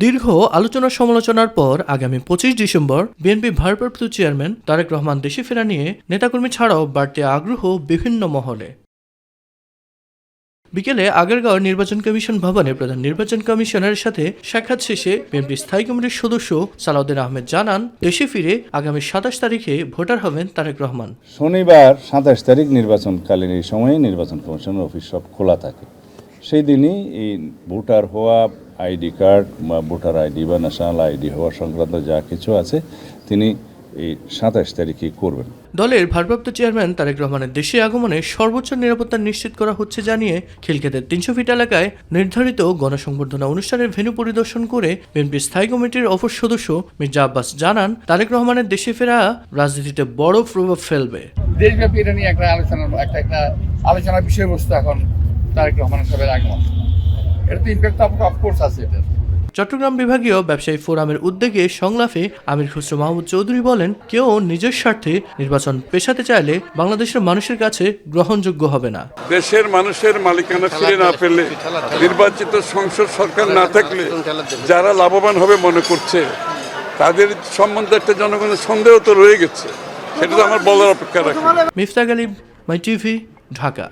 দীর্ঘ আলোচনা সমালোচনার পর আগামী ২৫ ডিসেম্বর বিএনপি ভারপ্রাপ্ত চেয়ারম্যান তারেক রহমান দেশে ফেরা নিয়ে নেতাকর্মী ছাড়াও বাড়তি আগ্রহ বিভিন্ন মহলে। বিকেলে আগারগাঁও নির্বাচন কমিশন ভবনে প্রধান নির্বাচন কমিশনারের সাথে সাক্ষাৎ শেষে বিএনপি স্থায়ী কমিটির সদস্য সালাউদ্দিন আহমেদ জানান, দেশে ফিরে আগামী ২৭ তারিখে ভোটার হবেন তারেক রহমান। শনিবার ২৭ তারিখ নির্বাচনকালীন এই সময়ে নির্বাচন কমিশনের অফিস সব খোলা থাকে। সেই দিনই এই ভোটার হওয়া, আইডি কার্ড বা ভোটার আইডি বা ন্যাশনাল আইডি হওয়া সংক্রান্ত যা কিছু আছে তিনি এই ২৭ তারিখেই করবেন। দলের ভারপ্রাপ্ত চেয়ারম্যান তারেক রহমানের দেশে আগমনে সর্বোচ্চ নিরাপত্তা নিশ্চিত করা হচ্ছে জানিয়ে খিলক্ষেতের ৩০০ ফিট এলাকায় নির্ধারিত গণসংবর্ধনা অনুষ্ঠানের ভেন্যু পরিদর্শন করে বিএনপি স্থায়ী কমিটির অপর সদস্য মির্জা আব্বাস জানান, তারেক রহমানের দেশে ফেরা রাজনীতিতে বড় প্রভাব ফেলবে। দেশব্যাপী এটা নিয়ে একটা আলোচনার বিষয়বস্তু এখন তারেক রহমান সাহেবের আগমন, এটা তো ইম্প্যাক্ট অফকোর্স আছে। এটা চট্টগ্রাম বিভাগীয় ব্যবসায়ী ফোরামের উদ্যোগে সংলাপে আমির খুসরো মাহমুদ চৌধুরী বলেন, কেউ নিজের স্বার্থে নির্বাচন পেছাতে চাইলে বাংলাদেশের মানুষের কাছে গ্রহণযোগ্য হবে না। দেশের মানুষের মালিকানা ফিরে না পেলে, নির্বাচিত সংসদ সরকার না থাকলে যারা লাভবান হবে মনে করছে, তাদের সম্বন্ধে একটা জনগণের সন্দেহ তো রয়ে গেছে। সেটা তো আমার বলার অপেক্ষা রাখে। মিফতাহ গালিব, মাই টিভি, ঢাকা।